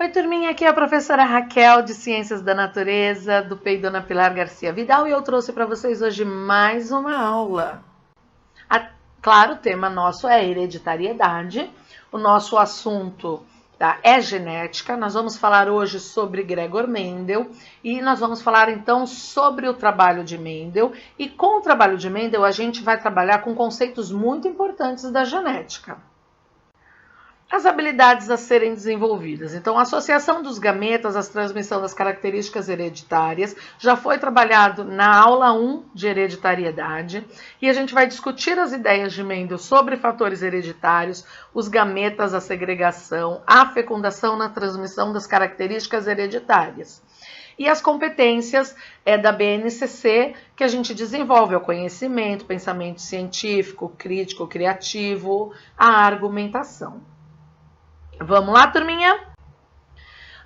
Oi, turminha, aqui é a professora Raquel de Ciências da Natureza, do PEI Dona Pilar Garcia Vidal, e eu trouxe para vocês hoje mais uma aula. Claro, o tema nosso é hereditariedade, o nosso assunto é genética. Nós vamos falar hoje sobre Gregor Mendel e nós vamos falar então sobre o trabalho de Mendel. E com o trabalho de Mendel a gente vai trabalhar com conceitos muito importantes da genética. As habilidades a serem desenvolvidas. Então, a associação dos gametas, a transmissão das características hereditárias, já foi trabalhado na aula 1 de hereditariedade, e a gente vai discutir as ideias de Mendel sobre fatores hereditários, os gametas, a segregação, a fecundação na transmissão das características hereditárias. E as competências da BNCC que a gente desenvolve, o conhecimento, pensamento científico, crítico, criativo, a argumentação. Vamos lá, turminha?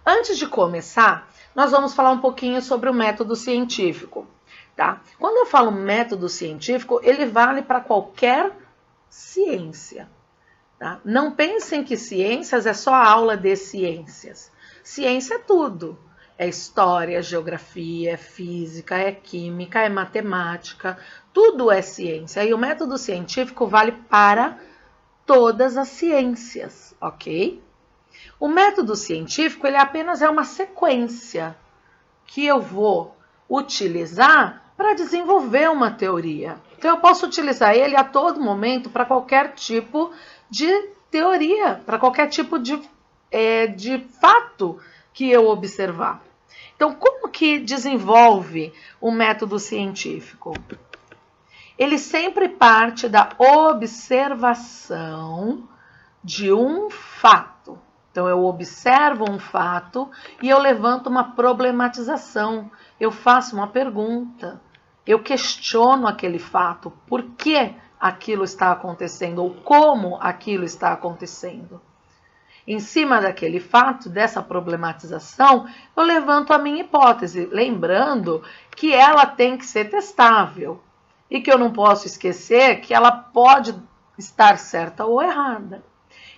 Antes de começar, nós vamos falar um pouquinho sobre o método científico, tá? Quando eu falo método científico, ele vale para qualquer ciência, tá? Não pensem que ciências é só a aula de ciências. Ciência é tudo. É história, é geografia, é física, é química, é matemática. Tudo é ciência. E o método científico vale para todas as ciências, ok? O método científico, ele apenas é uma sequência que eu vou utilizar para desenvolver uma teoria. Então, eu posso utilizar ele a todo momento para qualquer tipo de teoria, para qualquer tipo de fato que eu observar. Então, como que desenvolve o método científico? Ele sempre parte da observação de um fato. Então, eu observo um fato e eu levanto uma problematização. Eu faço uma pergunta. Eu questiono aquele fato. Por que aquilo está acontecendo? Ou como aquilo está acontecendo? Em cima daquele fato, dessa problematização, eu levanto a minha hipótese. Lembrando que ela tem que ser testável. E que eu não posso esquecer que ela pode estar certa ou errada.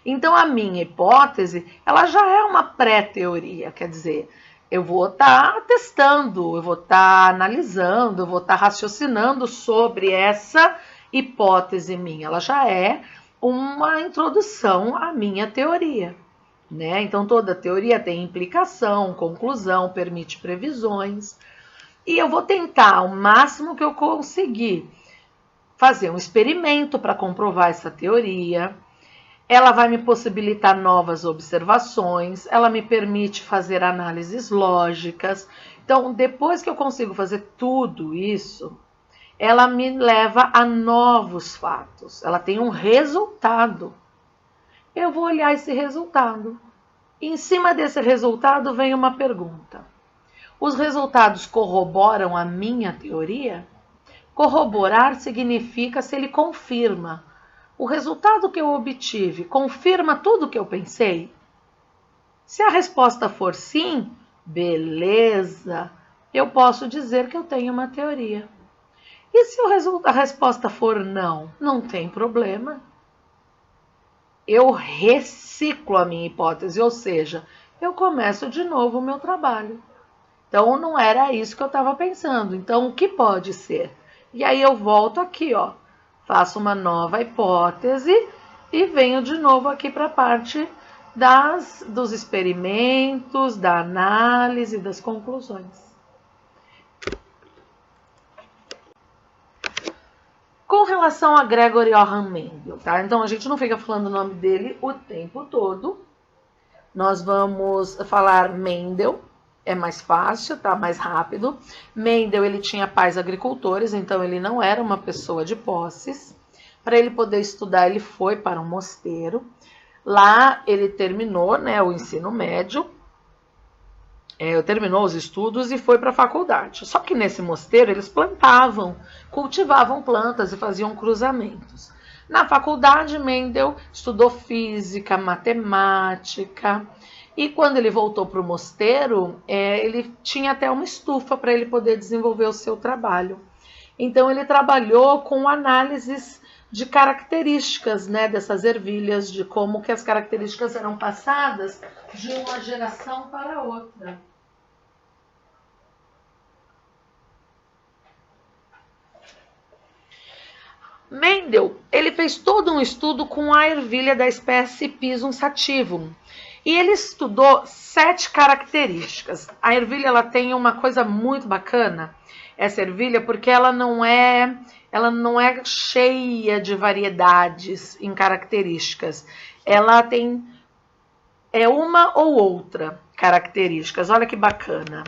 Então, a minha hipótese, ela já é uma pré-teoria, quer dizer, eu vou estar testando, eu vou estar analisando, eu vou estar raciocinando sobre essa hipótese minha. Ela já é uma introdução à minha teoria, né? Então, toda teoria tem implicação, conclusão, permite previsões. E eu vou tentar, o máximo que eu conseguir, fazer um experimento para comprovar essa teoria. Ela vai me possibilitar novas observações, ela me permite fazer análises lógicas. Então, depois que eu consigo fazer tudo isso, ela me leva a novos fatos. Ela tem um resultado. Eu vou olhar esse resultado. E em cima desse resultado vem uma pergunta. Os resultados corroboram a minha teoria? Corroborar significa se ele confirma. O resultado que eu obtive confirma tudo o que eu pensei? Se a resposta for sim, beleza, eu posso dizer que eu tenho uma teoria. E se a resposta for não, não tem problema. Eu reciclo a minha hipótese, ou seja, eu começo de novo o meu trabalho. Então, não era isso que eu estava pensando. Então, o que pode ser? E aí eu volto aqui, ó. Faço uma nova hipótese e venho de novo aqui para a parte dos experimentos, da análise, das conclusões. Com relação a Gregor Johann Mendel, tá? Então, a gente não fica falando o nome dele o tempo todo. Nós vamos falar Mendel. É mais fácil, tá? Mais rápido. Mendel, ele tinha pais agricultores, então ele não era uma pessoa de posses. Para ele poder estudar, ele foi para um mosteiro. Lá ele terminou, né, o ensino médio, terminou os estudos e foi para a faculdade. Só que nesse mosteiro eles plantavam, cultivavam plantas e faziam cruzamentos. Na faculdade, Mendel estudou física, matemática. E quando ele voltou para o mosteiro, ele tinha até uma estufa para ele poder desenvolver o seu trabalho. Então, ele trabalhou com análises de características, né, dessas ervilhas, de como que as características eram passadas de uma geração para outra. Mendel, ele fez todo um estudo com a ervilha da espécie Pisum sativum. E ele estudou 7 características. A ervilha ela tem uma coisa muito bacana, essa ervilha, porque ela não é cheia de variedades em características. Ela tem uma ou outra características. Olha que bacana.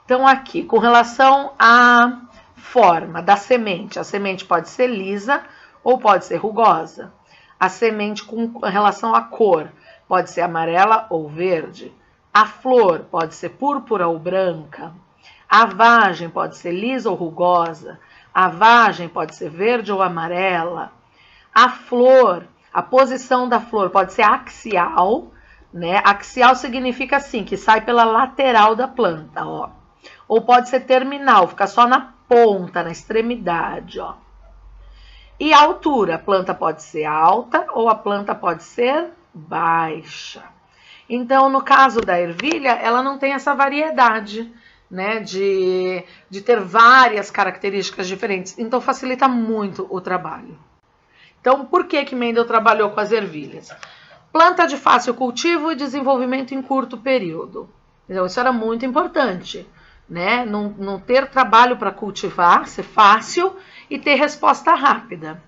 Então aqui, com relação à forma da semente, a semente pode ser lisa ou pode ser rugosa. A semente com relação à cor, pode ser amarela ou verde. A flor pode ser púrpura ou branca. A vagem pode ser lisa ou rugosa. A vagem pode ser verde ou amarela. A flor, a posição da flor pode ser axial, né? Axial significa assim, que sai pela lateral da planta, ó. Ou pode ser terminal, fica só na ponta, na extremidade, ó. E a altura, a planta pode ser alta ou a planta pode ser baixa. Então, no caso da ervilha, ela não tem essa variedade, né, de ter várias características diferentes. Então, facilita muito o trabalho. Então, por que Mendel trabalhou com as ervilhas? Planta de fácil cultivo e desenvolvimento em curto período. Então, isso era muito importante, né? Não ter trabalho para cultivar, ser fácil e ter resposta rápida.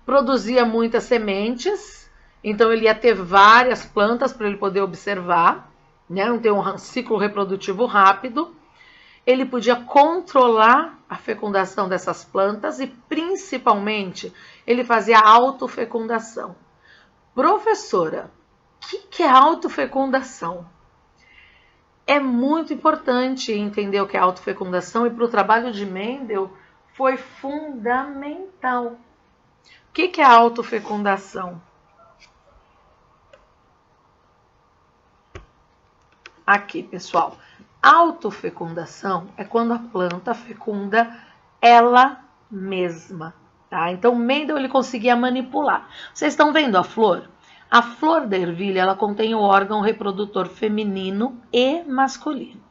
Produzia muitas sementes, então ele ia ter várias plantas para ele poder observar, né? Não ter um ciclo reprodutivo rápido. Ele podia controlar a fecundação dessas plantas e, principalmente, ele fazia autofecundação. Professora, o que é autofecundação? É muito importante entender o que é autofecundação e para o trabalho de Mendel foi fundamental. O que é autofecundação? Aqui, pessoal. Autofecundação é quando a planta fecunda ela mesma, tá? Então, Mendel ele conseguia manipular. Vocês estão vendo a flor? A flor da ervilha ela contém o órgão reprodutor feminino e masculino.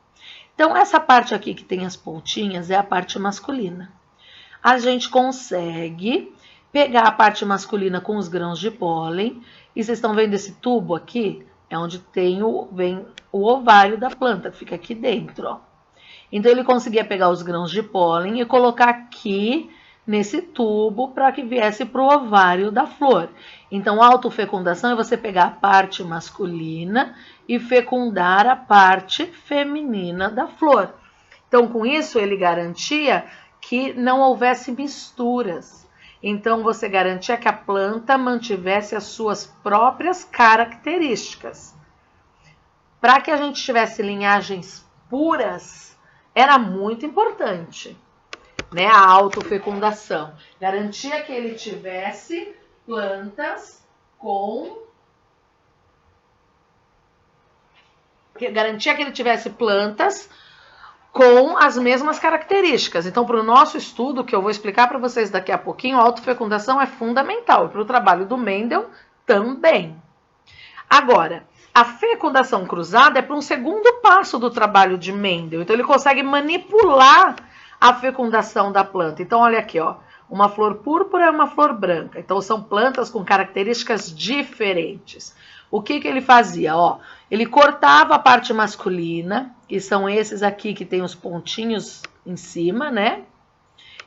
Então, essa parte aqui que tem as pontinhas é a parte masculina. A gente consegue pegar a parte masculina com os grãos de pólen. E vocês estão vendo esse tubo aqui? É onde vem o ovário da planta, que fica aqui dentro, ó. Então, ele conseguia pegar os grãos de pólen e colocar aqui nesse tubo para que viesse para o ovário da flor. Então, autofecundação é você pegar a parte masculina e fecundar a parte feminina da flor. Então, com isso, ele garantia que não houvesse misturas. Então, você garantia que a planta mantivesse as suas próprias características. Para que a gente tivesse linhagens puras, era muito importante, né, a autofecundação. Garantia que ele tivesse plantas com... Garantia que ele tivesse plantas com as mesmas características. Então, para o nosso estudo, que eu vou explicar para vocês daqui a pouquinho, a autofecundação é fundamental. Para o trabalho do Mendel, também. Agora, a fecundação cruzada é para um segundo passo do trabalho de Mendel. Então, ele consegue manipular a fecundação da planta. Então, olha aqui, ó. Uma flor púrpura e uma flor branca. Então, são plantas com características diferentes. O que ele fazia? Ó, ele cortava a parte masculina, que são esses aqui que tem os pontinhos em cima, né?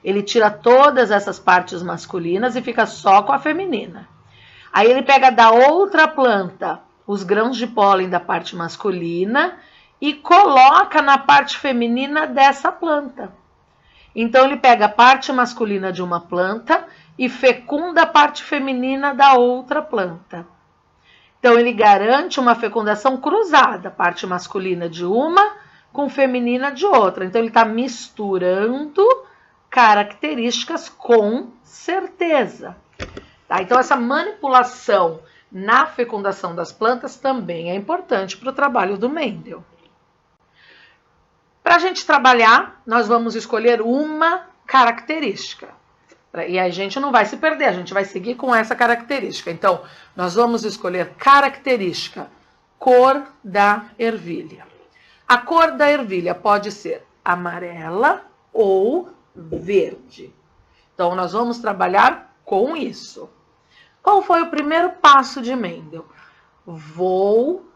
Ele tira todas essas partes masculinas e fica só com a feminina. Aí ele pega da outra planta os grãos de pólen da parte masculina e coloca na parte feminina dessa planta. Então, ele pega a parte masculina de uma planta e fecunda a parte feminina da outra planta. Então, ele garante uma fecundação cruzada, parte masculina de uma com feminina de outra. Então, ele está misturando características com certeza. Tá? Então, essa manipulação na fecundação das plantas também é importante para o trabalho do Mendel. Para a gente trabalhar, nós vamos escolher uma característica. E aí a gente não vai se perder, a gente vai seguir com essa característica. Então, nós vamos escolher característica, cor da ervilha. A cor da ervilha pode ser amarela ou verde. Então, nós vamos trabalhar com isso. Qual foi o primeiro passo de Mendel? Vou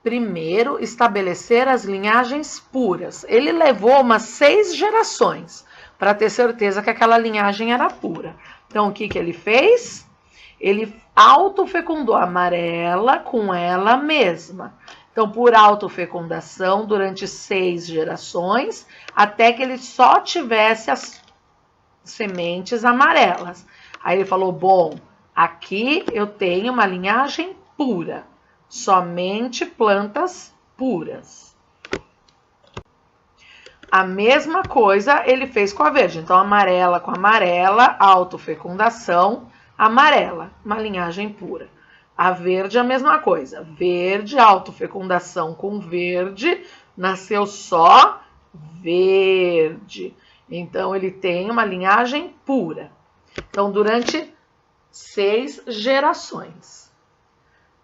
primeiro estabelecer as linhagens puras. Ele levou umas 6 gerações para ter certeza que aquela linhagem era pura. Então, o que ele fez? Ele autofecundou a amarela com ela mesma. Então, por autofecundação, durante 6 gerações, até que ele só tivesse as sementes amarelas. Aí ele falou, bom, aqui eu tenho uma linhagem pura, somente plantas puras. A mesma coisa ele fez com a verde. Então, amarela com amarela, autofecundação, amarela, uma linhagem pura. A verde a mesma coisa. Verde, autofecundação com verde, nasceu só verde. Então, ele tem uma linhagem pura. Então, durante 6 gerações.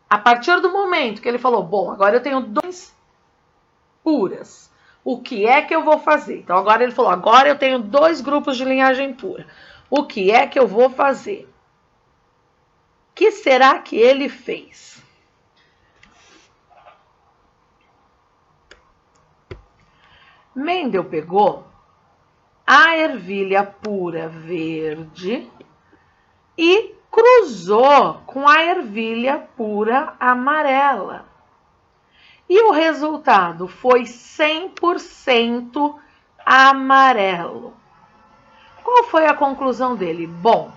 A partir do momento que ele falou, bom, agora eu tenho 2 puras. O que é que eu vou fazer? Então, agora ele falou, agora eu tenho 2 grupos de linhagem pura. O que é que eu vou fazer? O que será que ele fez? Mendel pegou a ervilha pura verde e cruzou com a ervilha pura amarela. E o resultado foi 100% amarelo. Qual foi a conclusão dele? Bom,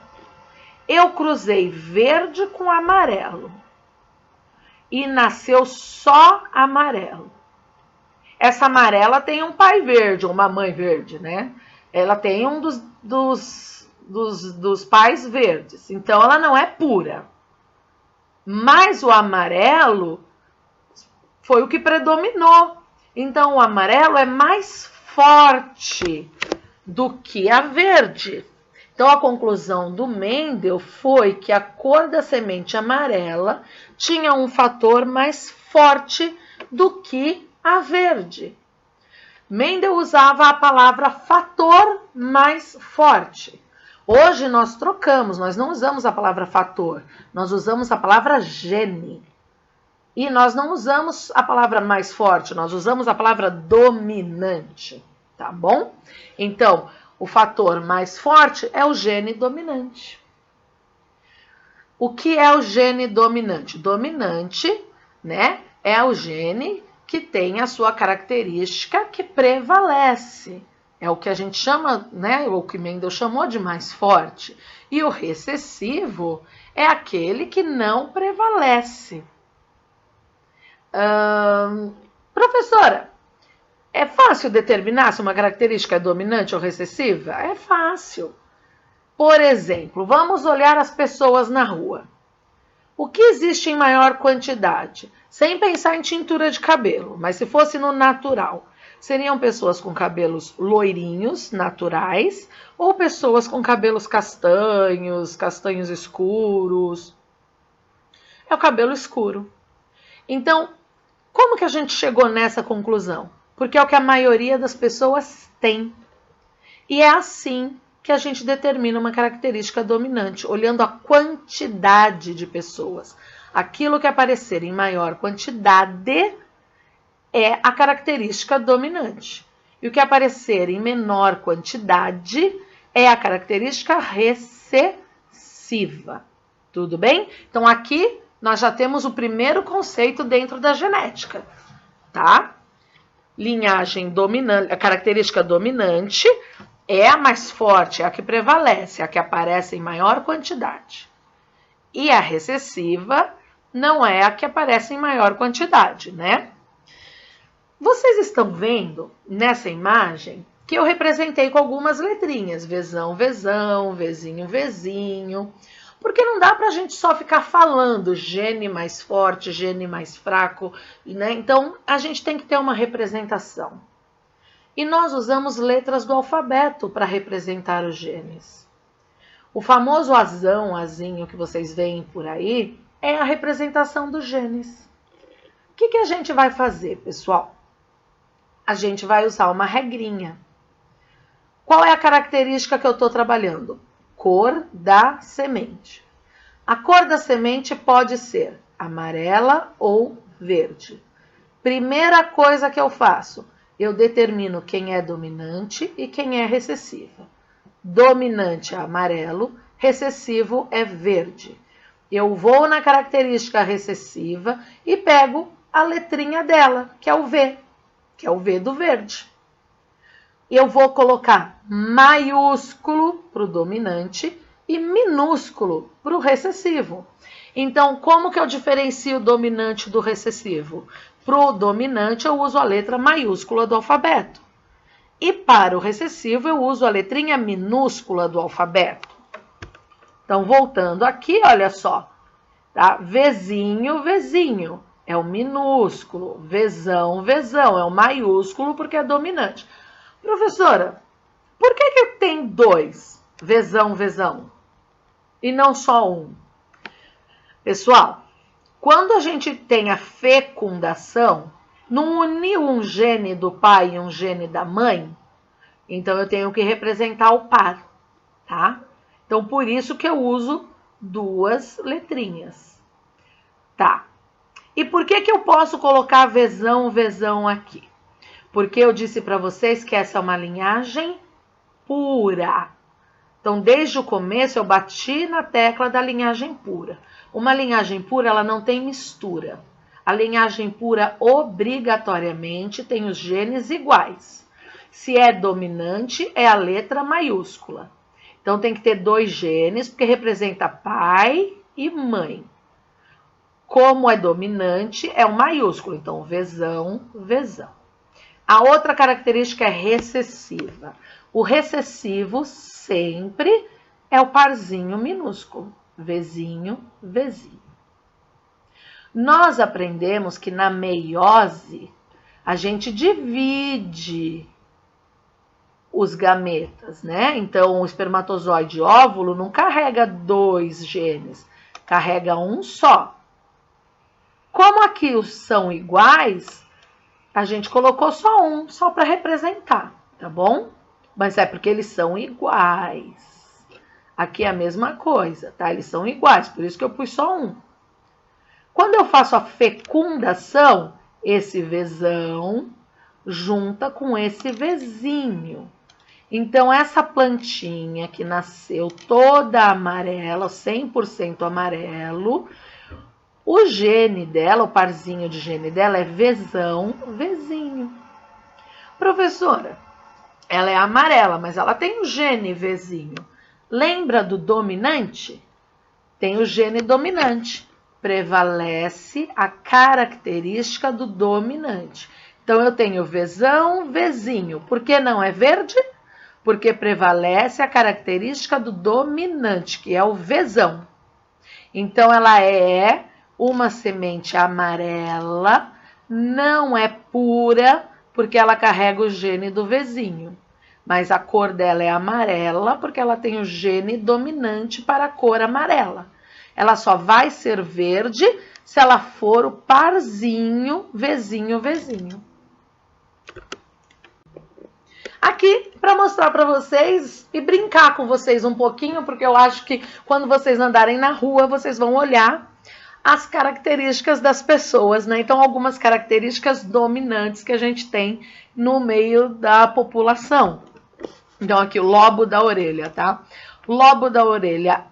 eu cruzei verde com amarelo e nasceu só amarelo. Essa amarela tem um pai verde, uma mãe verde, né? Ela tem um dos pais verdes. Então, ela não é pura. Mas o amarelo foi o que predominou. Então, o amarelo é mais forte do que a verde. Então, a conclusão do Mendel foi que a cor da semente amarela tinha um fator mais forte do que a verde. Mendel usava a palavra fator mais forte. Hoje nós trocamos, nós não usamos a palavra fator, nós usamos a palavra gene. E nós não usamos a palavra mais forte, nós usamos a palavra dominante, tá bom? Então, o fator mais forte é o gene dominante. O que é o gene dominante? Dominante, né, é o gene que tem a sua característica que prevalece. É o que a gente chama, né, o que Mendel chamou de mais forte. E o recessivo é aquele que não prevalece. Professora, é fácil determinar se uma característica é dominante ou recessiva? É fácil. Por exemplo, vamos olhar as pessoas na rua. O que existe em maior quantidade? Sem pensar em tintura de cabelo, mas se fosse no natural, seriam pessoas com cabelos loirinhos, naturais, ou pessoas com cabelos castanhos, castanhos escuros? É o cabelo escuro. Então, como que a gente chegou nessa conclusão? Porque é o que a maioria das pessoas tem. E é assim que a gente determina uma característica dominante, olhando a quantidade de pessoas. Aquilo que aparecer em maior quantidade é a característica dominante. E o que aparecer em menor quantidade é a característica recessiva. Tudo bem? Então, aqui nós já temos o primeiro conceito dentro da genética, tá? Linhagem dominante, a característica dominante é a mais forte, é a que prevalece, é a que aparece em maior quantidade. E a recessiva não é a que aparece em maior quantidade, né? Vocês estão vendo nessa imagem que eu representei com algumas letrinhas, Vzão, Vzão, Vzinho, Vzinho, porque não dá para a gente só ficar falando gene mais forte, gene mais fraco, né? Então, a gente tem que ter uma representação. E nós usamos letras do alfabeto para representar os genes. O famoso azão, azinho que vocês veem por aí, é a representação dos genes. O que a gente vai fazer, pessoal? A gente vai usar uma regrinha. Qual é a característica que eu estou trabalhando? Cor da semente. A cor da semente pode ser amarela ou verde. Primeira coisa que eu faço, eu determino quem é dominante e quem é recessiva. Dominante é amarelo, recessivo é verde. Eu vou na característica recessiva e pego a letrinha dela, que é o V do verde. Eu vou colocar maiúsculo para o dominante e minúsculo para o recessivo. Então, como que eu diferencio o dominante do recessivo? Para o dominante, eu uso a letra maiúscula do alfabeto. E para o recessivo, eu uso a letrinha minúscula do alfabeto. Então, voltando aqui, olha só. Tá? Vzinho, Vzinho é o minúsculo. Vzão, Vzão é o maiúsculo porque é dominante. Professora, por que tem dois Vzão, Vzão e não só um? Pessoal, quando a gente tem a fecundação, não uniu um gene do pai e um gene da mãe, então eu tenho que representar o par, tá? Então, por isso que eu uso duas letrinhas, tá? E por que eu posso colocar Vzão, Vzão aqui? Porque eu disse para vocês que essa é uma linhagem pura. Então, desde o começo, eu bati na tecla da linhagem pura. Uma linhagem pura, ela não tem mistura. A linhagem pura, obrigatoriamente, tem os genes iguais. Se é dominante, é a letra maiúscula. Então, tem que ter dois genes, porque representa pai e mãe. Como é dominante, é o maiúsculo. Então, Vzão, Vzão. A outra característica é recessiva. O recessivo sempre é o parzinho minúsculo. Vzinho, Vzinho. Nós aprendemos que na meiose a gente divide os gametas, né? Então, o espermatozoide óvulo não carrega dois genes, carrega um só. Como aqui os são iguais, a gente colocou só um, só para representar, tá bom? Mas é porque eles são iguais. Aqui é a mesma coisa, tá? Eles são iguais, por isso que eu pus só um. Quando eu faço a fecundação, esse Vzão junta com esse Vzinho. Então, essa plantinha que nasceu toda amarela, 100% amarelo, o gene dela, o parzinho de gene dela é Vzão, Vzinho. Professora, ela é amarela, mas ela tem o gene Vzinho. Lembra do dominante? Tem o gene dominante. Prevalece a característica do dominante. Então, eu tenho Vzão, Vzinho. Por que não é verde? Porque prevalece a característica do dominante, que é o Vzão. Então, ela é uma semente amarela, não é pura, porque ela carrega o gene do Vzinho. Mas a cor dela é amarela, porque ela tem o gene dominante para a cor amarela. Ela só vai ser verde se ela for o parzinho Vzinho, Vzinho. Aqui, para mostrar para vocês e brincar com vocês um pouquinho, porque eu acho que quando vocês andarem na rua, vocês vão olhar as características das pessoas, né? Então, algumas características dominantes que a gente tem no meio da população. Então, aqui o lobo da orelha, tá? O lobo da orelha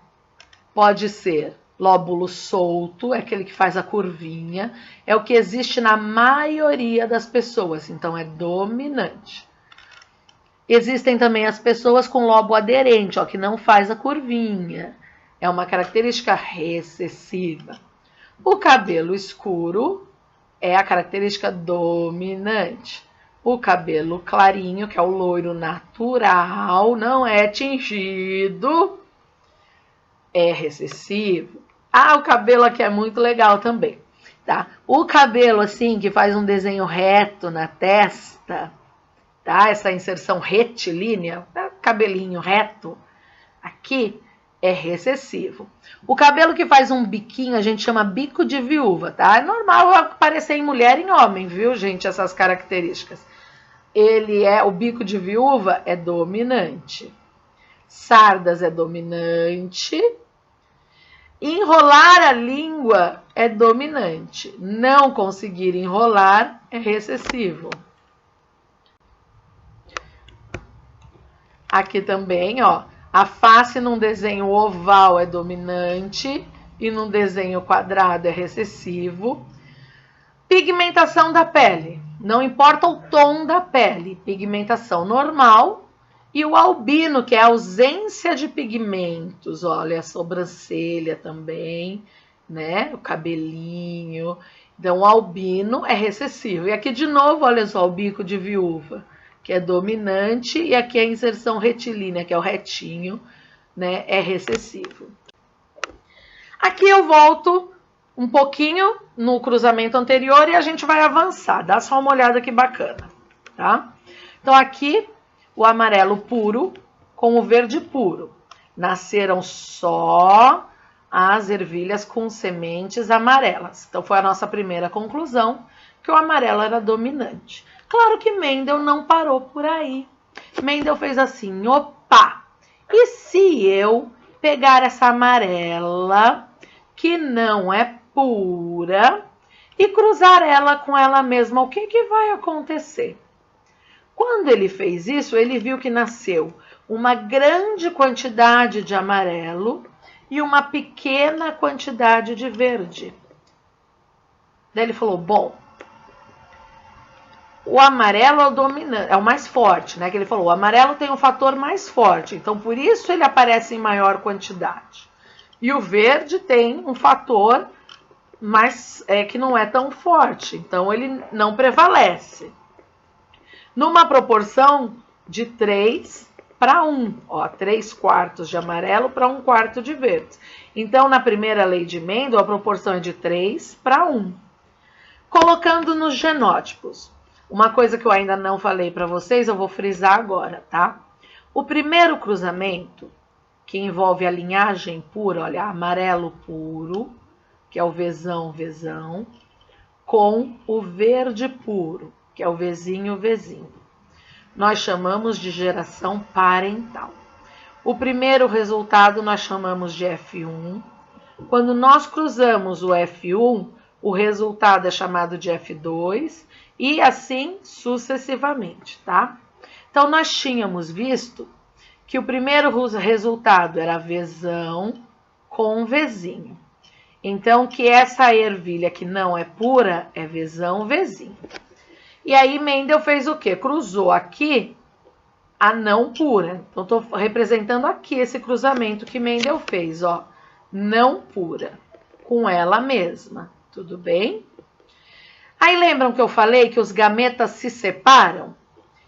pode ser lóbulo solto, é aquele que faz a curvinha, é o que existe na maioria das pessoas, então é dominante. Existem também as pessoas com lobo aderente, ó, que não faz a curvinha, é uma característica recessiva. O cabelo escuro é a característica dominante. O cabelo clarinho, que é o loiro natural, não é tingido, é recessivo. Ah, o cabelo aqui é muito legal também, tá? O cabelo assim, que faz um desenho reto na testa, tá? Essa inserção retilínea, cabelinho reto, aqui é recessivo. O cabelo que faz um biquinho, a gente chama bico de viúva, tá? É normal aparecer em mulher e em homem, viu, gente, essas características. O bico de viúva é dominante. Sardas é dominante. Enrolar a língua é dominante. Não conseguir enrolar é recessivo. Aqui também, ó, a face num desenho oval é dominante e num desenho quadrado é recessivo. Pigmentação da pele. Não importa o tom da pele, pigmentação normal. E o albino, que é a ausência de pigmentos, olha, a sobrancelha também, né? O cabelinho. Então, o albino é recessivo. E aqui, de novo, olha só, o bico de viúva, que é dominante, e aqui a inserção retilínea, que é o retinho, né? É recessivo. Aqui eu volto um pouquinho no cruzamento anterior e a gente vai avançar. Dá só uma olhada que bacana, tá? Então, aqui o amarelo puro com o verde puro. Nasceram só as ervilhas com sementes amarelas. Então, foi a nossa primeira conclusão, que o amarelo era dominante. Claro que Mendel não parou por aí. Mendel fez assim, opa! E se eu pegar essa amarela, que não é pura, e cruzar ela com ela mesma, o que vai acontecer? Quando ele fez isso, ele viu que nasceu uma grande quantidade de amarelo e uma pequena quantidade de verde. Daí ele falou, bom, o amarelo é o dominante, é o mais forte, né? Que ele falou, o amarelo tem um fator mais forte, então por isso ele aparece em maior quantidade. E o verde tem um fator mais, que não é tão forte, então ele não prevalece. Numa proporção de 3 para 1, ó, 3/4 de amarelo para 1/4 de verde. Então, na primeira lei de Mendel, a proporção é de 3 para 1. Colocando nos genótipos, uma coisa que eu ainda não falei para vocês, eu vou frisar agora, tá? O primeiro cruzamento, que envolve a linhagem pura, olha, amarelo puro, que é o Vzão, com o verde puro, que é o Vzinho. Nós chamamos de geração parental. O primeiro resultado nós chamamos de F1. Quando nós cruzamos o F1, o resultado é chamado de F2 e assim sucessivamente, tá? Então, nós tínhamos visto que o primeiro resultado era Vzão com Vzinho. Então, que essa ervilha que não é pura é Vzão. E aí, Mendel fez o quê? Cruzou aqui a não pura. Então, estou representando aqui esse cruzamento que Mendel fez, ó. Não pura, com ela mesma. Tudo bem? Aí, lembram que eu falei que os gametas se separam?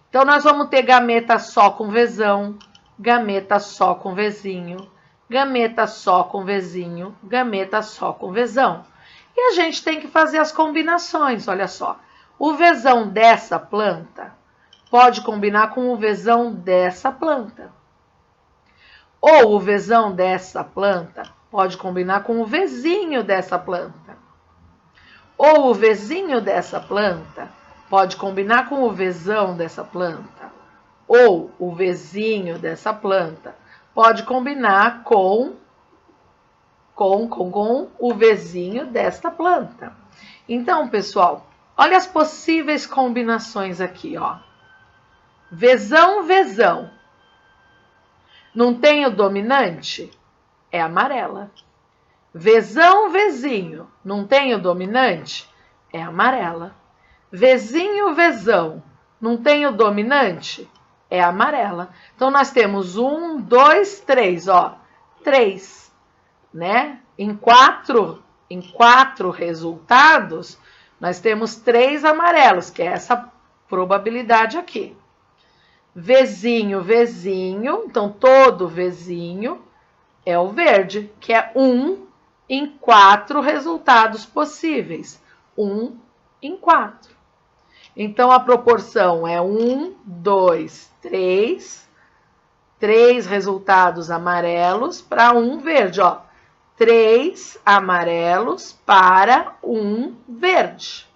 Então, nós vamos ter gameta só com Vzão, gameta só com Vzinho, gameta só com Vzinho, gameta só com Vzão. E a gente tem que fazer as combinações, olha só. O Vzão dessa planta pode combinar com o Vzão dessa planta. Ou o Vzão dessa planta pode combinar com o Vzinho dessa planta. Ou o Vzinho dessa planta pode combinar com o Vzão dessa planta. Ou o Vzinho dessa planta pode combinar com o Vzinho desta planta. Então, pessoal, olha as possíveis combinações aqui, ó. Vzão. Não tem o dominante? É amarela. Vzinho. Não tem o dominante? É amarela. Vzão. Não tem o dominante? É amarela. Então, nós temos 1, 2, 3, ó. 3, né? Em quatro resultados, nós temos 3 amarelos, que é essa probabilidade aqui. Vzinho. Então, todo Vzinho é o verde, que é 1 em 4 resultados possíveis. 1 em 4. Então, a proporção é 1, 2, 3 3 resultados amarelos para 1 verde, ó. 3 amarelos para 1 verde.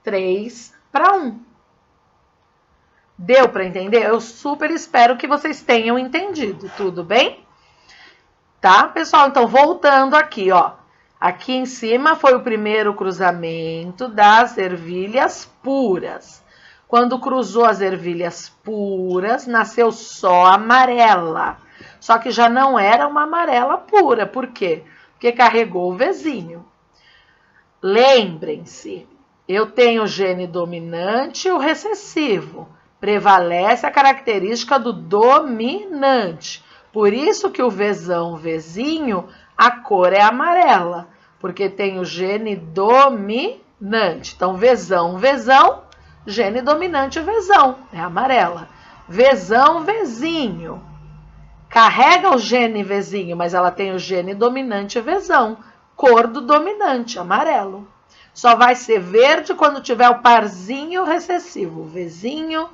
3 para 1. Deu para entender? Eu super espero que vocês tenham entendido, tudo bem? Tá, pessoal? Então, voltando aqui, ó. Aqui em cima foi o primeiro cruzamento das ervilhas puras. Quando cruzou as ervilhas puras, nasceu só amarela. Só que já não era uma amarela pura. Por quê? Porque carregou o Vzinho. Lembrem-se, eu tenho o gene dominante e o recessivo. Prevalece a característica do dominante. Por isso que o Vzinho, a cor é amarela. Porque tem o gene dominante. Então, Vzão, gene dominante Vzão, é amarela. Vzinho. Carrega o gene Vzinho, mas ela tem o gene dominante Vzão. Cor do dominante, amarelo. Só vai ser verde quando tiver o parzinho recessivo. Vzinho.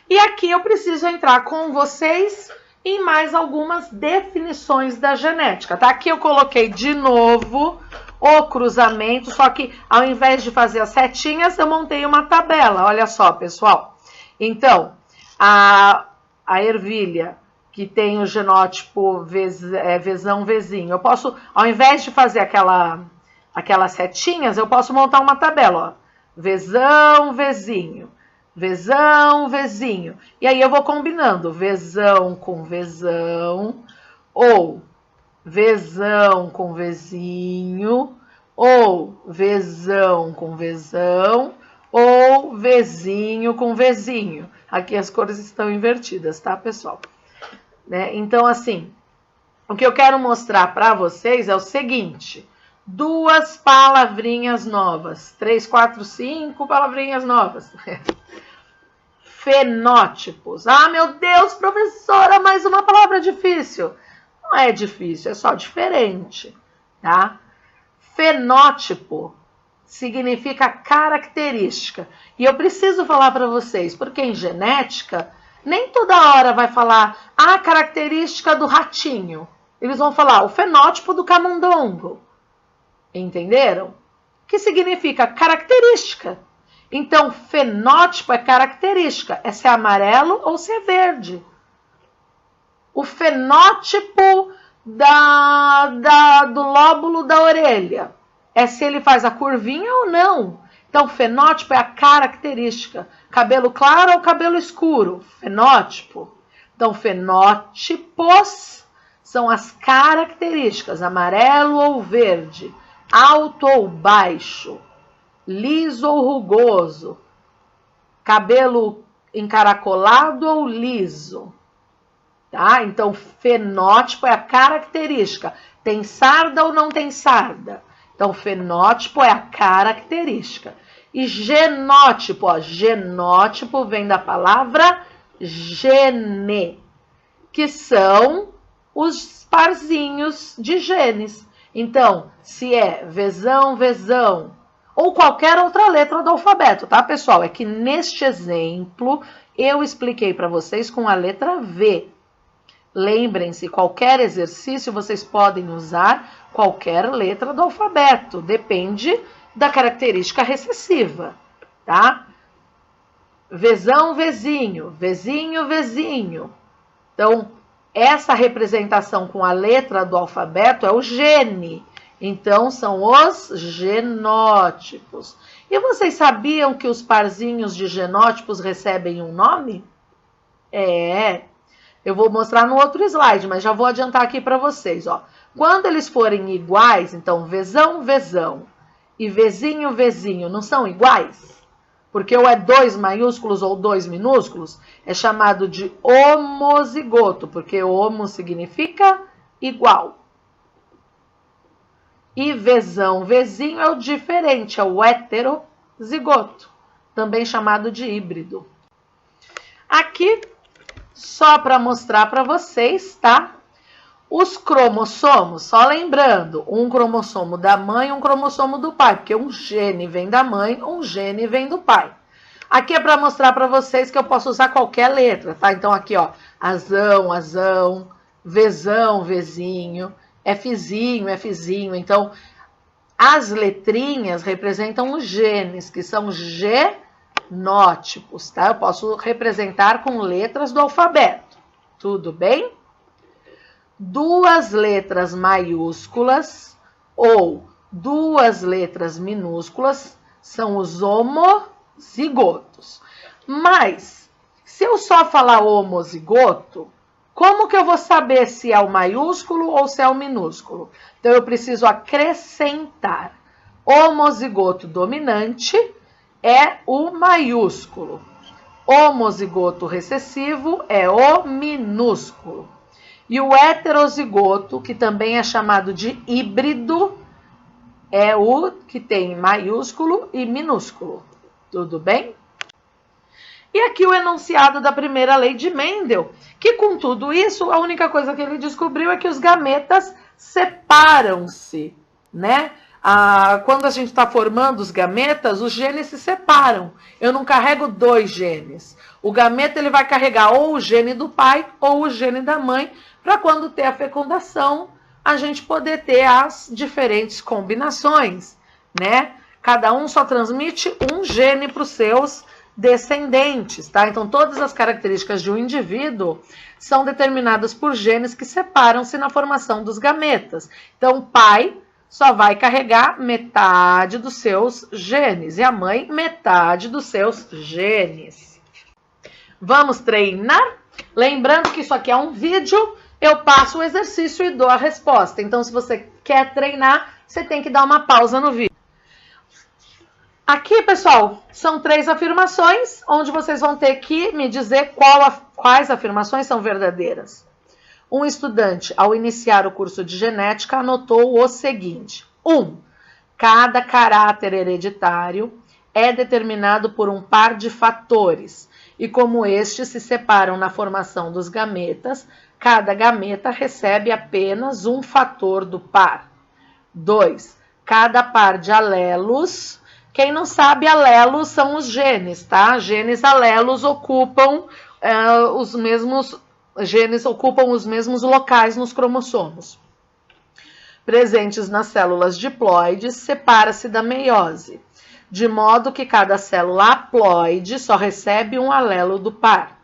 E aqui eu preciso entrar com vocês em mais algumas definições da genética, tá? Aqui eu coloquei de novo o cruzamento, só que ao invés de fazer as setinhas, eu montei uma tabela. Olha só, pessoal. Então, a ervilha que tem o genótipo Vzão, Vzinho, eu posso, ao invés de fazer aquelas setinhas, eu posso montar uma tabela, ó. Vzão, Vzinho. Vzão, Vzinho. E aí eu vou combinando Vzão com Vzão, ou Vzão com Vzinho, ou Vzão com Vzão, ou Vzinho com Vzinho. Aqui as cores estão invertidas, tá, pessoal? Né? Então, assim, o que eu quero mostrar para vocês é o seguinte: 2 palavrinhas novas. 3, 4, 5 palavrinhas novas. Fenótipos. Ah, meu Deus, professora, mais uma palavra difícil. Não é difícil, é só diferente, tá? Fenótipo significa característica. E eu preciso falar para vocês, porque em genética, nem toda hora vai falar a característica do ratinho. Eles vão falar o fenótipo do camundongo. Entenderam? Que significa característica. Então, fenótipo é característica. É se é amarelo ou se é verde. O fenótipo do lóbulo da orelha é se ele faz a curvinha ou não. Então, fenótipo é a característica. Cabelo claro ou cabelo escuro? Fenótipo. Então, fenótipos são as características. Amarelo ou verde. Alto ou baixo, liso ou rugoso, cabelo encaracolado ou liso, tá? Então, fenótipo é a característica. Tem sarda ou não tem sarda? Então, fenótipo é a característica. E genótipo, ó, genótipo vem da palavra gene, que são os parzinhos de genes. Então, se é Vzão, ou qualquer outra letra do alfabeto, tá, pessoal? É que neste exemplo eu expliquei para vocês com a letra V. Lembrem-se, qualquer exercício vocês podem usar qualquer letra do alfabeto, depende da característica recessiva, tá? Vzão, Vzinho, Vzinho. Então, essa representação com a letra do alfabeto é o gene. Então, são os genótipos. E vocês sabiam que os parzinhos de genótipos recebem um nome? Eu vou mostrar no outro slide, mas já vou adiantar aqui para vocês, ó. Quando eles forem iguais, então, Vzão e Vzinho, não são iguais? Porque ou é 2 maiúsculos ou 2 minúsculos, é chamado de homozigoto, porque homo significa igual. E Vzão, Vzinho é o diferente, é o heterozigoto, também chamado de híbrido. Aqui, só para mostrar para vocês, tá? Os cromossomos, só lembrando, um cromossomo da mãe e um cromossomo do pai, porque um gene vem da mãe, um gene vem do pai. Aqui é para mostrar para vocês que eu posso usar qualquer letra, tá? Então aqui, ó, azão, azão, vezão, vezinho, Fzinho, Fzinho. Então, as letrinhas representam os genes, que são genótipos, tá? Eu posso representar com letras do alfabeto. Tudo bem? Duas letras maiúsculas ou duas letras minúsculas são os homozigotos. Mas, se eu só falar homozigoto, como que eu vou saber se é o maiúsculo ou se é o minúsculo? Então, eu preciso acrescentar. Homozigoto dominante é o maiúsculo. Homozigoto recessivo é o minúsculo. E o heterozigoto, que também é chamado de híbrido, é o que tem maiúsculo e minúsculo. Tudo bem? E aqui o enunciado da primeira lei de Mendel, que com tudo isso, a única coisa que ele descobriu é que os gametas separam-se, né? Quando a gente está formando os gametas, os genes se separam. Eu não carrego dois genes. O gameta ele vai carregar ou o gene do pai ou o gene da mãe, para quando ter a fecundação, a gente poder ter as diferentes combinações, né? Cada um só transmite um gene para os seus descendentes, tá? Então, todas as características de um indivíduo são determinadas por genes que separam-se na formação dos gametas. Então, o pai só vai carregar metade dos seus genes e a mãe metade dos seus genes. Vamos treinar? Lembrando que isso aqui é um vídeo, eu passo o exercício e dou a resposta. Então, se você quer treinar, você tem que dar uma pausa no vídeo. Aqui, pessoal, são 3 afirmações, onde vocês vão ter que me dizer quais afirmações são verdadeiras. Um estudante, ao iniciar o curso de genética, anotou o seguinte. 1. Cada caráter hereditário é determinado por um par de fatores, e como estes se separam na formação dos gametas, cada gameta recebe apenas um fator do par. 2. Cada par de alelos, quem não sabe, alelos são os genes, tá? Genes alelos ocupam os mesmos locais nos cromossomos. Presentes nas células diploides, separa-se da meiose, de modo que cada célula haploide só recebe um alelo do par.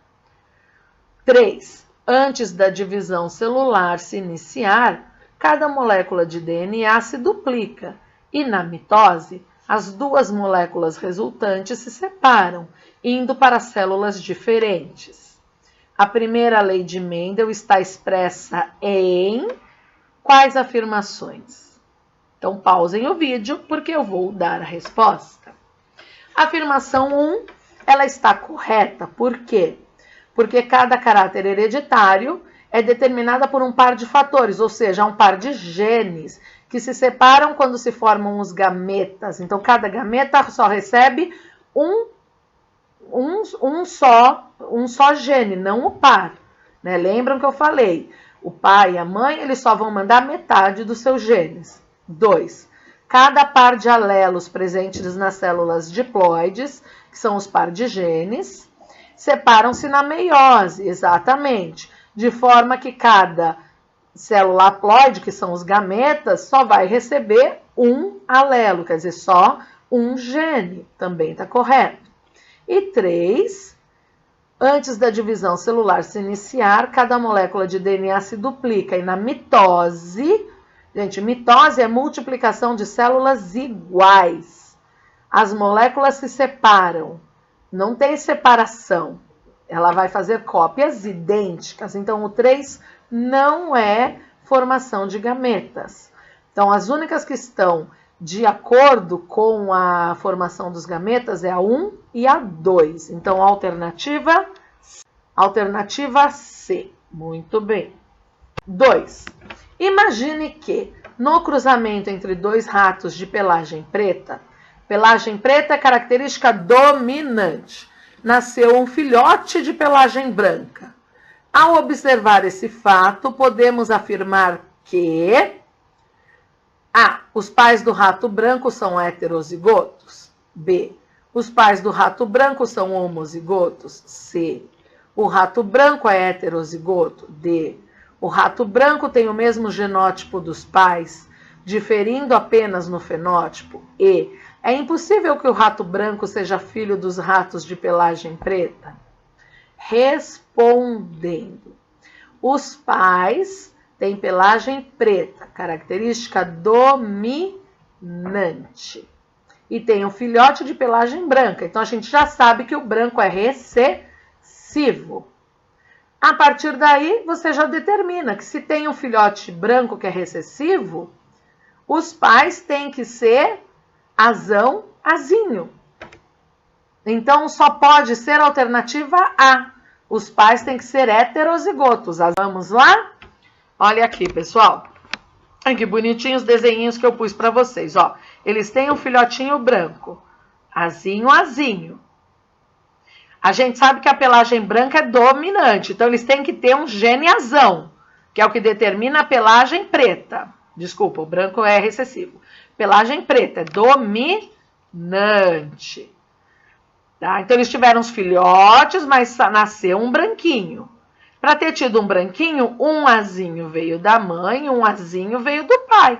3. Antes da divisão celular se iniciar, cada molécula de DNA se duplica e, na mitose, as duas moléculas resultantes se separam, indo para células diferentes. A primeira lei de Mendel está expressa em quais afirmações? Então, pausem o vídeo, porque eu vou dar a resposta. Afirmação 1, ela está correta. Por quê? Porque cada caráter hereditário é determinada por um par de fatores, ou seja, um par de genes, que se separam quando se formam os gametas. Então, cada gameta só recebe um só gene, não o par. Né? Lembram que eu falei? O pai e a mãe, eles só vão mandar metade dos seus genes. 2. Cada par de alelos presentes nas células diploides, que são os par de genes, separam-se na meiose, exatamente, de forma que cada célula haploide, que são os gametas, só vai receber um alelo, quer dizer, só um gene, também está correto. E 3, antes da divisão celular se iniciar, cada molécula de DNA se duplica, e na mitose, gente, mitose é multiplicação de células iguais. As moléculas se separam, não tem separação, ela vai fazer cópias idênticas, então o 3 não é formação de gametas. Então, as únicas que estão de acordo com a formação dos gametas é a 1 e a 2. Então, alternativa C. Muito bem. 2. Imagine que, no cruzamento entre 2 ratos de pelagem preta é característica dominante, nasceu um filhote de pelagem branca. Ao observar esse fato, podemos afirmar que A. Os pais do rato branco são heterozigotos. B. Os pais do rato branco são homozigotos? C. O rato branco é heterozigoto? D. O rato branco tem o mesmo genótipo dos pais, diferindo apenas no fenótipo? E. É impossível que o rato branco seja filho dos ratos de pelagem preta? Respondendo. Os pais têm pelagem preta, característica dominante. E tem um filhote de pelagem branca. Então, a gente já sabe que o branco é recessivo. A partir daí, você já determina que se tem um filhote branco que é recessivo, os pais têm que ser azão, azinho. Então, só pode ser a alternativa A. Os pais têm que ser heterozigotos. Vamos lá? Olha aqui, pessoal. Olha que bonitinhos os desenhinhos que eu pus para vocês. Ó, eles têm um filhotinho branco. Azinho, azinho. A gente sabe que a pelagem branca é dominante. Então, eles têm que ter um gene azão, que é o que determina a pelagem preta. Desculpa, o branco é recessivo. Pelagem preta é dominante. Tá? Então, eles tiveram os filhotes, mas nasceu um branquinho. Para ter tido um branquinho, um azinho veio da mãe, um azinho veio do pai.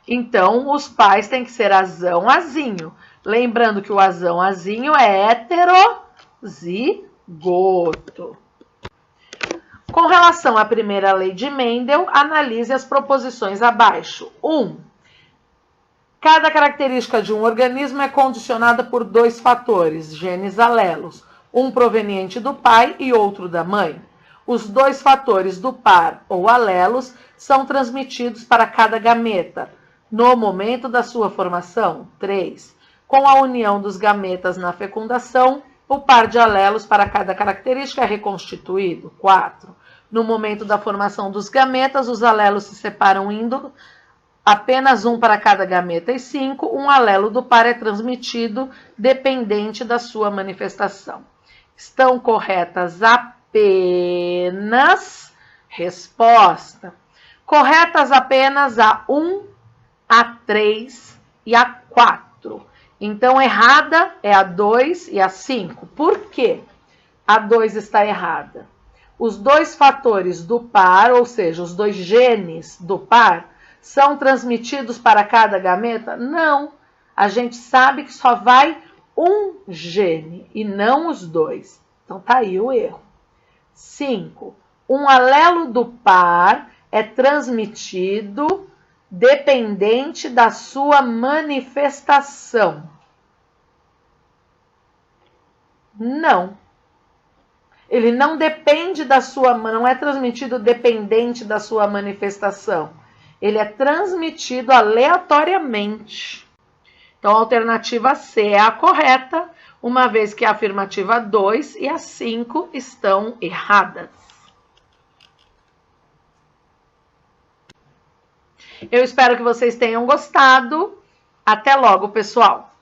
Então, os pais têm que ser azão, azinho. Lembrando que o azão, azinho é heterozigoto. Com relação à primeira lei de Mendel, analise as proposições abaixo. 1. Cada característica de um organismo é condicionada por dois fatores, genes alelos, um proveniente do pai e outro da mãe. Os dois fatores do par ou alelos são transmitidos para cada gameta no momento da sua formação. 3. Com a união dos gametas na fecundação, o par de alelos para cada característica é reconstituído. 4. No momento da formação dos gametas, os alelos se separam indo apenas um para cada gameta. E 5. Um alelo do par é transmitido dependente da sua manifestação. Estão corretas apenas, resposta, corretas apenas a 1, a 3 e a 4. Então, errada é a 2 e a 5. Por quê? A 2 está errada. Os dois fatores do par, ou seja, os dois genes do par, são transmitidos para cada gameta? Não. A gente sabe que só vai um gene e não os dois. Então, tá aí o erro. 5. Um alelo do par é transmitido dependente da sua manifestação. Não. Ele não depende da sua, não é transmitido dependente da sua manifestação. Ele é transmitido aleatoriamente. Então, a alternativa C é a correta, uma vez que a afirmativa 2 e a 5 estão erradas. Eu espero que vocês tenham gostado. Até logo, pessoal!